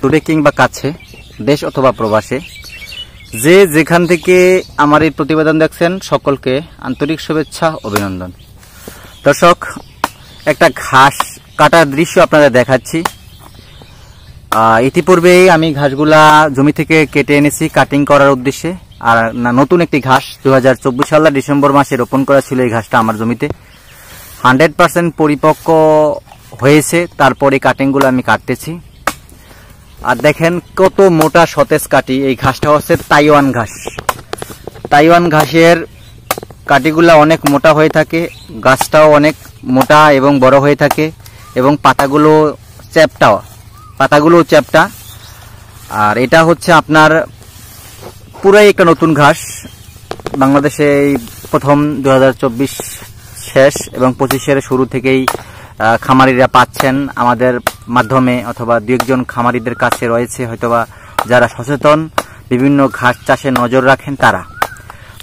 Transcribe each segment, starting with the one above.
দূরে কিংবা কাছে, দেশ অথবা প্রবাসে, যে যেখান থেকে আমার এই প্রতিবেদন দেখছেন সকলকে আন্তরিক শুভেচ্ছা, অভিনন্দন। দর্শক, একটা ঘাস কাটার দৃশ্য আপনাদের দেখাচ্ছি। ইতিপূর্বেই আমি ঘাসগুলা জমি থেকে কেটে এনেছি কাটিং করার উদ্দেশ্যে। আর নতুন একটি ঘাস 2024 সালের ডিসেম্বর মাসে রোপণ করা ছিল এই ঘাসটা আমার জমিতে। 100% পরিপক্ক হয়েছে, তারপরে কাটিংগুলো আমি কাটতেছি। আর দেখেন কত মোটা সতেজ কাটি। এই ঘাসটা হচ্ছে তাইওয়ান ঘাস। তাইওয়ান ঘাসের কাটিগুলা অনেক মোটা হয়ে থাকে, গাছটাও অনেক মোটা এবং বড় হয়ে থাকে, এবং পাতাগুলো চ্যাপ্টা। আর এটা হচ্ছে আপনার পুরাই একটা নতুন ঘাস। বাংলাদেশে এই প্রথম 2024 শেষ এবং 25-এর শুরু থেকেই খামারিরা পাচ্ছেন আমাদের মাধ্যমে, অথবা দু একজন খামারিদের কাছে রয়েছে হয়তোবা যারা সচেতন, বিভিন্ন ঘাস চাষে নজর রাখেন তারা।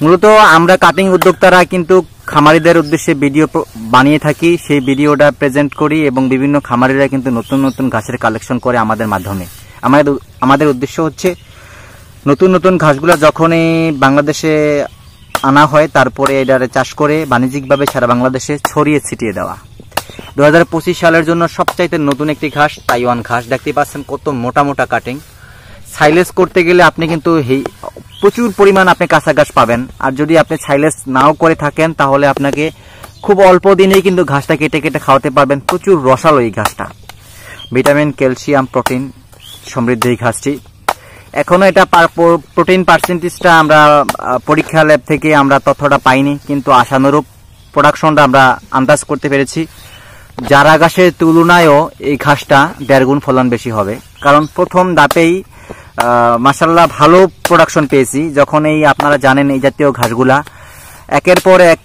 মূলত আমরা কাটিং উদ্যোক্তারা কিন্তু খামারিদের উদ্দেশ্যে ভিডিও বানিয়ে থাকি, সেই ভিডিওটা প্রেজেন্ট করি এবং বিভিন্ন খামারিরা কিন্তু নতুন নতুন ঘাসের কালেকশন করে আমাদের মাধ্যমে। আমাদের উদ্দেশ্য হচ্ছে নতুন নতুন ঘাসগুলো যখনই বাংলাদেশে আনা হয়, তারপরে এটারে চাষ করে বাণিজ্যিকভাবে সারা বাংলাদেশে ছড়িয়ে ছিটিয়ে দেওয়া। 2025 সালের জন্য সবচাইতে নতুন একটি ঘাস তাইওয়ান ঘাস। দেখতে পাচ্ছেন কত মোটা মোটা কাটিং। সাইলেজ করতে গেলে আপনি কিন্তু প্রচুর পরিমাণ আপনি কাঁচা ঘাস পাবেন। আর যদি আপনি সাইলেজ নাও করে থাকেন তাহলে আপনাকে খুব অল্প দিনেই কিন্তু ঘাসটা কেটে কেটে খাওয়াতে পারবেন। প্রচুর রসালো এই ঘাসটা, ভিটামিন, ক্যালসিয়াম, প্রোটিন সমৃদ্ধ এই ঘাসটি। এখনো এটা প্রোটিন পার্সেন্টেজটা আমরা পরীক্ষা ল্যাব থেকে আমরা তথ্যটা পাইনি, কিন্তু আশানুরূপ প্রোডাকশনটা আমরা আন্দাজ করতে পেরেছি। যারা ঘাসের তুলনায়ও এই ঘাসটা 1.5 গুণ ফলন বেশি হবে, কারণ প্রথম ধাপেই মাশাআল্লাহ ভালো প্রোডাকশন পেয়েছি। যখন এই আপনারা জানেন এই জাতীয় ঘাসগুলা একের পর এক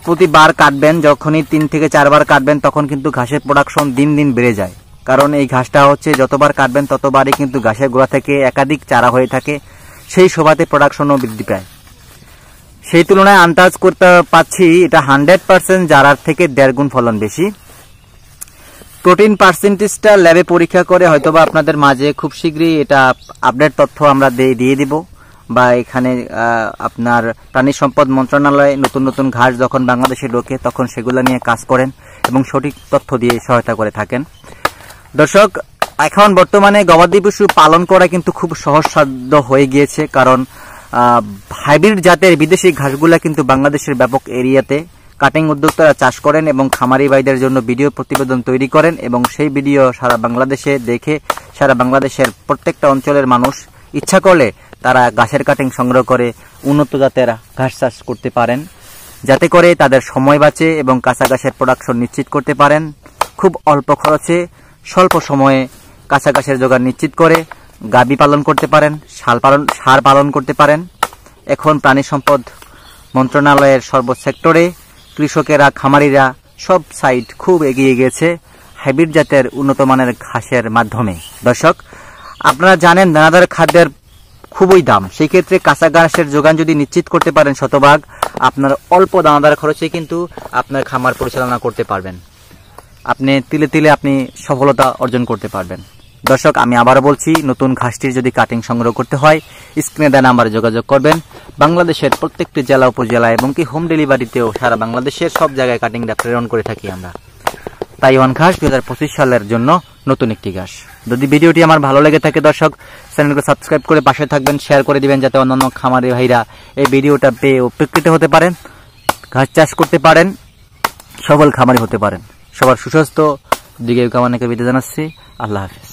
প্রতিবার কাটবেন, যখনই 3 থেকে 4 বার কাটবেন, তখন কিন্তু ঘাসের প্রোডাকশন দিন দিন বেড়ে যায়। কারণ এই ঘাসটা হচ্ছে যতবার কাটবেন ততবারই কিন্তু ঘাসের গোড়া থেকে একাধিক চারা হয়ে থাকে, সেই সুবাদে প্রোডাকশনও বৃদ্ধি পায়। সেই তুলনায় আন্দাজ করতে পাচ্ছি এটা 100% জারার থেকে 1.5 গুণ ফলন বেশি। প্রোটিন পার্সেন্টেজটা ল্যাবে পরীক্ষা করে হয়তোবা আপনাদের মাঝে খুব শীঘ্রই এটা আপডেট তথ্য আমরা দিয়ে দিব, বা এখানে আপনার প্রাণী সম্পদ মন্ত্রণালয় নতুন নতুন ঘাস যখন বাংলাদেশে ঢোকে তখন সেগুলো নিয়ে কাজ করেন এবং সঠিক তথ্য দিয়ে সহায়তা করে থাকেন। দর্শক, এখন বর্তমানে গবাদি পশু পালন করা কিন্তু খুব সহজসাধ্য হয়ে গিয়েছে, কারণ হাইব্রিড জাতের বিদেশি ঘাসগুলা কিন্তু বাংলাদেশের ব্যাপক এরিয়াতে কাটিং উদ্যোক্তারা চাষ করেন এবং খামারি ভাইদের জন্য ভিডিও প্রতিবেদন তৈরি করেন, এবং সেই ভিডিও সারা বাংলাদেশে দেখে সারা বাংলাদেশের প্রত্যেকটা অঞ্চলের মানুষ ইচ্ছা করলে তারা ঘাসের কাটিং সংগ্রহ করে উন্নত জাতের ঘাস চাষ করতে পারেন, যাতে করে তাদের সময় বাঁচে এবং কাঁচা ঘাসের প্রোডাকশন নিশ্চিত করতে পারেন। খুব অল্প খরচে স্বল্প সময়ে কাঁচা ঘাসের জোগান নিশ্চিত করে গাভী পালন করতে পারেন, ষাঁড় পালন করতে পারেন। এখন প্রাণী সম্পদ মন্ত্রণালয়ের সর্বসেক্টরে কৃষকেরা, খামারিরা সব সাইড খুব এগিয়ে গেছে হাইব্রিড জাতের উন্নত মানের ঘাসের মাধ্যমে। দর্শক, আপনারা জানেন দানাদার খাদ্যের খুবই দাম, সেই ক্ষেত্রে কাঁচা ঘাসের যোগান যদি নিশ্চিত করতে পারেন শতভাগ আপনার অল্প দানাদার খরচে কিন্তু আপনার খামার পরিচালনা করতে পারবেন। আপনি তিলে তিলে আপনি সফলতা অর্জন করতে পারবেন। দর্শক, আমি আবারও বলছি, নতুন ঘাসটির যদি কাটিং সংগ্রহ করতে হয় স্ক্রিনে দেওয়া নাম্বারে যোগাযোগ করবেন। বাংলাদেশের প্রত্যেকটি জেলা উপজেলা এবং কি হোম ডেলিভারিতেও সারা বাংলাদেশের সব জায়গায় কাটিংটা প্রেরণ করে থাকি আমরা। তাইওয়ান ঘাস 2025 সালের জন্য নতুন একটি ঘাস। যদি ভিডিওটি আমার ভালো লেগে থাকে দর্শক, চ্যানেলকে সাবস্ক্রাইব করে পাশে থাকবেন, শেয়ার করে দিবেন, যাতে অন্যান্য খামারি ভাইরা এই ভিডিওটা পেয়ে উপকৃত হতে পারেন, ঘাস চাষ করতে পারেন, সফল খামারি হতে পারেন। সবার সুস্বাস্থ্য দিকে কামনাকে বিদায় জানাচ্ছি। আল্লাহ হাফেজ।